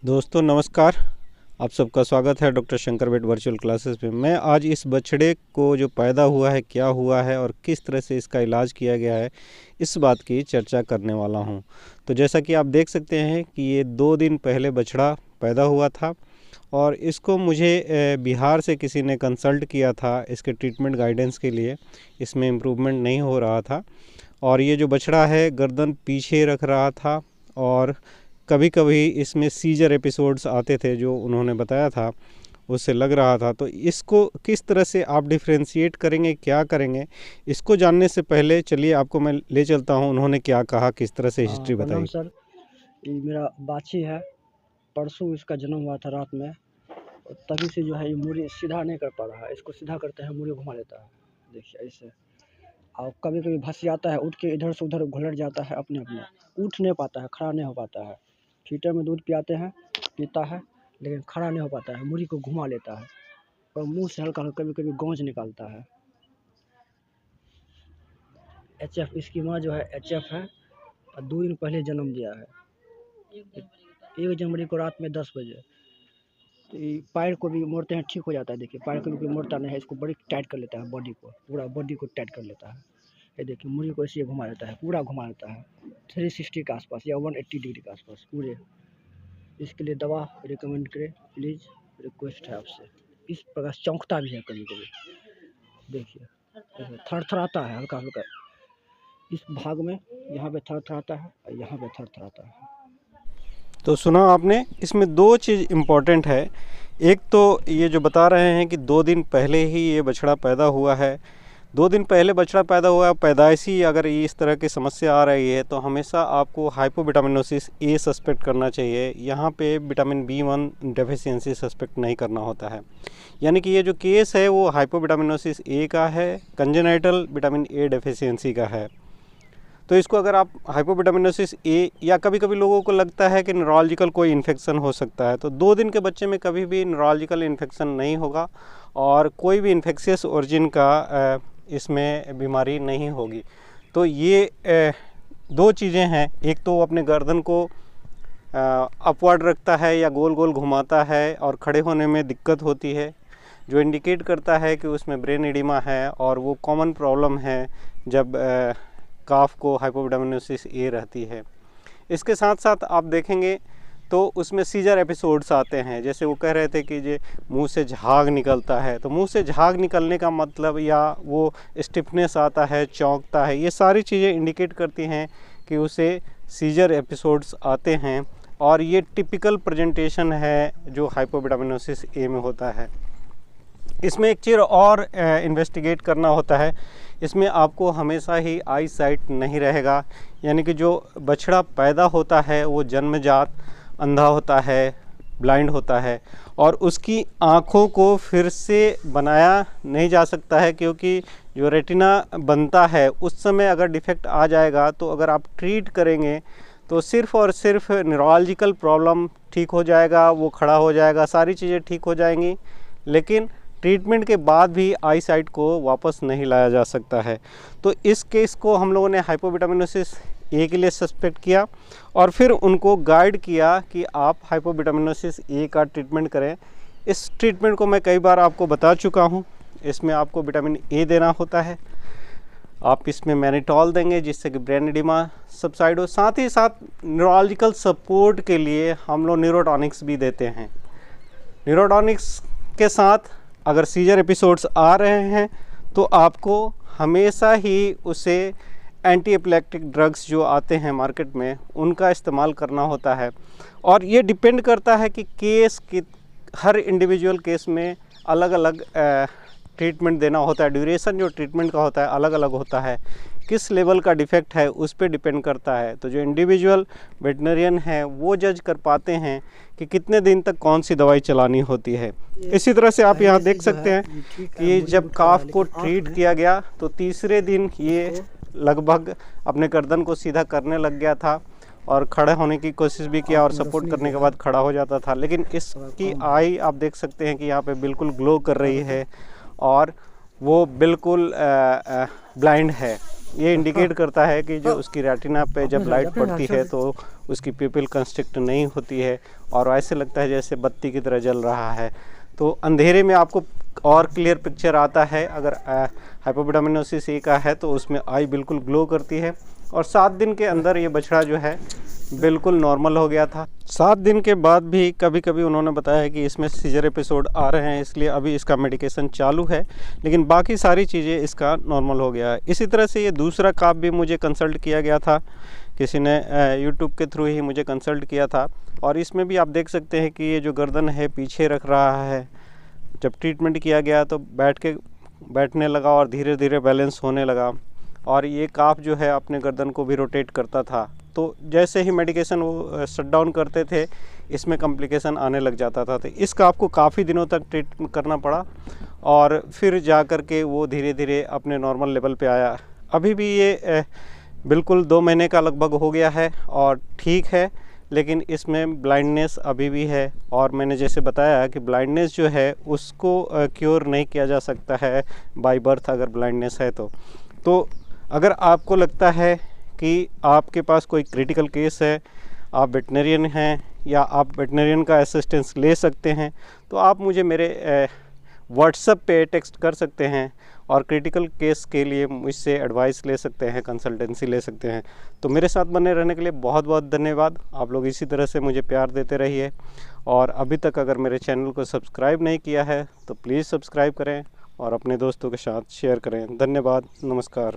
दोस्तों नमस्कार। आप सबका स्वागत है डॉक्टर शंकर वेट वर्चुअल क्लासेस में। मैं आज इस बछड़े को जो पैदा हुआ है, क्या हुआ है और किस तरह से इसका इलाज किया गया है, इस बात की चर्चा करने वाला हूं। तो जैसा कि आप देख सकते हैं कि ये 2 दिन पहले बछड़ा पैदा हुआ था और इसको मुझे बिहार से किसी ने कंसल्ट किया था इसके ट्रीटमेंट गाइडेंस के लिए। इसमें इम्प्रूवमेंट नहीं हो रहा था और ये जो बछड़ा है गर्दन पीछे रख रहा था और कभी कभी इसमें सीजर एपिसोड्स आते थे, जो उन्होंने बताया था उससे लग रहा था। तो इसको किस तरह से आप डिफ्रेंशिएट करेंगे, क्या करेंगे, इसको जानने से पहले चलिए आपको मैं ले चलता हूं उन्होंने क्या कहा, किस तरह से हिस्ट्री बताई। सर, ये मेरा बाछी है। परसों इसका जन्म हुआ था रात में, और तभी से जो है ये मुड़ी सीधा नहीं कर पा रहा है। इसको सीधा करते हैं मुड़ी घुमा लेता है, देखिए ऐसे। और कभी कभी भसियाता है, उठ के इधर से उधर घुलट जाता है, अपने अपने उठ नहीं पाता है, खड़ा नहीं हो पाता है। फीटर में दूध पियाते हैं, पीता है, लेकिन खड़ा नहीं हो पाता है, मुड़ी को घुमा लेता है और मुंह से हल्का कभी कभी गौंज निकालता है। HF, इसकी माँ जो है HF है और 2 दिन पहले जन्म दिया है, 1 जनवरी को रात में 10 बजे। तो ये पैर को भी मोड़ते हैं, ठीक हो जाता है। देखिए पैर को भी मोड़ता नहीं है, इसको बड़ी टाइट कर लेता है, बॉडी को, पूरा बॉडी को टाइट कर लेता है। ये देखिए मुड़ी को ऐसे घुमा लेता है, पूरा घुमा लेता है 360 के आसपास या 180 डिग्री के आसपास पूरे। इसके लिए दवा रिकमेंड करें प्लीज़, रिक्वेस्ट है आपसे। इस प्रकार चौंकता भी है कभी कभी, देखिए थरथराता है हल्का हल्का, इस भाग में यहाँ पे थरथराता है और यहाँ पे थरथराता है। तो सुना आपने, इसमें 2 चीज़ इम्पॉर्टेंट है। एक तो ये जो बता रहे हैं कि 2 दिन पहले ही ये बछड़ा पैदा हुआ है। 2 दिन पहले बछड़ा पैदा हुआ है, पैदाइशी अगर इस तरह की समस्या आ रही है तो हमेशा आपको हाइपोविटामिनोसिस ए सस्पेक्ट करना चाहिए। यहाँ पे विटामिन B1 डेफिशिएंसी सस्पेक्ट नहीं करना होता है। यानी कि ये जो केस है वो हाइपोविटामिनोसिस ए का है, कंजेनाइटल विटामिन ए डेफिशिएंसी का है। तो इसको अगर आप हाइपोविटामिनोसिस ए, या कभी कभी लोगों को लगता है कि न्यूरोलॉजिकल कोई इन्फेक्शन हो सकता है, तो 2 दिन के बच्चे में कभी भी न्यूरोलॉजिकल इन्फेक्शन नहीं होगा और कोई भी इन्फेक्शियस ओरिजिन का इसमें बीमारी नहीं होगी। तो ये 2 चीज़ें हैं। एक तो अपने गर्दन को अपवर्ड रखता है या गोल गोल घुमाता है और खड़े होने में दिक्कत होती है, जो इंडिकेट करता है कि उसमें ब्रेन एडिमा है, और वो कॉमन प्रॉब्लम है जब काफ को हाइपोविटामिनोसिस ए रहती है। इसके साथ साथ आप देखेंगे तो उसमें सीजर एपिसोड्स आते हैं। जैसे वो कह रहे थे कि जे मुंह से झाग निकलता है, तो मुंह से झाग निकलने का मतलब, या वो स्टिफनेस आता है, चौंकता है, ये सारी चीज़ें इंडिकेट करती हैं कि उसे सीजर एपिसोड्स आते हैं। और ये टिपिकल प्रेजेंटेशन है जो हाइपोविटामिनोसिस ए में होता है। इसमें एक चीज़ और इन्वेस्टिगेट करना होता है। इसमें आपको हमेशा ही आई साइट नहीं रहेगा, यानी कि जो बछड़ा पैदा होता है वो जन्मजात अंधा होता है, ब्लाइंड होता है, और उसकी आँखों को फिर से बनाया नहीं जा सकता है, क्योंकि जो रेटिना बनता है उस समय अगर डिफेक्ट आ जाएगा तो अगर आप ट्रीट करेंगे तो सिर्फ़ और सिर्फ न्यूरोलॉजिकल प्रॉब्लम ठीक हो जाएगा, वो खड़ा हो जाएगा, सारी चीज़ें ठीक हो जाएंगी, लेकिन ट्रीटमेंट के बाद भी आई साइट को वापस नहीं लाया जा सकता है। तो इस केस को हम लोगों ने हाइपोविटामिनोसिस ए के लिए सस्पेक्ट किया और फिर उनको गाइड किया कि आप हाइपोविटामिनोसिस ए का ट्रीटमेंट करें। इस ट्रीटमेंट को मैं कई बार आपको बता चुका हूँ। इसमें आपको विटामिन ए देना होता है, आप इसमें मैनिटॉल देंगे जिससे कि ब्रेन एडिमा सबसाइड हो। साथ ही साथ न्यूरोलॉजिकल सपोर्ट के लिए हम लोग न्यूरोटॉनिक्स भी देते हैं। न्यूरोटॉनिक्स के साथ अगर सीजर एपिसोड्स आ रहे हैं तो आपको हमेशा ही उसे एंटी एपिलेप्टिक ड्रग्स जो आते हैं मार्केट में उनका इस्तेमाल करना होता है। और ये डिपेंड करता है कि केस की, हर इंडिविजुअल केस में अलग अलग ट्रीटमेंट देना होता है। ड्यूरेशन जो ट्रीटमेंट का होता है अलग अलग होता है, किस लेवल का डिफेक्ट है उस पर डिपेंड करता है। तो जो इंडिविजुअल वेटनरियन है वो जज कर पाते हैं कि कितने दिन तक कौन सी दवाई चलानी होती है। इसी तरह से आप यहाँ देख सकते हैं कि जब काफ को ट्रीट किया गया तो 3रे दिन ये लगभग अपने गर्दन को सीधा करने लग गया था और खड़े होने की कोशिश भी किया और सपोर्ट करने के बाद खड़ा हो जाता था। लेकिन इसकी आई आप देख सकते हैं कि यहाँ पे बिल्कुल ग्लो कर रही है और वो बिल्कुल ब्लाइंड है। ये इंडिकेट करता है कि जो उसकी रेटिना पे जब लाइट पड़ती है तो उसकी पिपिल कंस्ट्रिक्ट नहीं होती है और ऐसे लगता है जैसे बत्ती की तरह जल रहा है। तो अंधेरे में आपको और क्लियर पिक्चर आता है। अगर हाइपोविटामिनोसिस ए का है तो उसमें आई बिल्कुल ग्लो करती है। और 7 दिन के अंदर ये बछड़ा जो है बिल्कुल नॉर्मल हो गया था। 7 दिन के बाद भी कभी कभी उन्होंने बताया कि इसमें सीजर एपिसोड आ रहे हैं, इसलिए अभी इसका मेडिकेशन चालू है, लेकिन बाकी सारी चीज़ें इसका नॉर्मल हो गया है। इसी तरह से ये दूसरा काफ भी मुझे कंसल्ट किया गया था, किसी ने यूट्यूब के थ्रू ही मुझे कंसल्ट किया था। और इसमें भी आप देख सकते हैं कि ये जो गर्दन है पीछे रख रहा है। जब ट्रीटमेंट किया गया तो बैठने लगा और धीरे धीरे बैलेंस होने लगा। और ये काफ जो है अपने गर्दन को भी रोटेट करता था। तो जैसे ही मेडिकेशन वो शट डाउन करते थे इसमें कॉम्प्लिकेशन आने लग जाता था। तो इस काफ को काफ़ी दिनों तक ट्रीट करना पड़ा और फिर जा कर के वो धीरे धीरे अपने नॉर्मल लेवल पे आया। अभी भी ये बिल्कुल 2 महीने का लगभग हो गया है और ठीक है, लेकिन इसमें ब्लाइंडनेस अभी भी है। और मैंने जैसे बताया कि ब्लाइंडनेस जो है उसको क्योर नहीं किया जा सकता है बाय बर्थ अगर ब्लाइंडनेस है तो अगर आपको लगता है कि आपके पास कोई क्रिटिकल केस है, आप वेटनरियन हैं या आप वेटनरियन का असिस्टेंस ले सकते हैं, तो आप मुझे मेरे व्हाट्सएप पे टेक्स्ट कर सकते हैं और क्रिटिकल केस के लिए मुझसे एडवाइस ले सकते हैं, कंसल्टेंसी ले सकते हैं। तो मेरे साथ बने रहने के लिए बहुत बहुत धन्यवाद। आप लोग इसी तरह से मुझे प्यार देते रहिए और अभी तक अगर मेरे चैनल को सब्सक्राइब नहीं किया है तो प्लीज़ सब्सक्राइब करें और अपने दोस्तों के साथ शेयर करें। धन्यवाद, नमस्कार।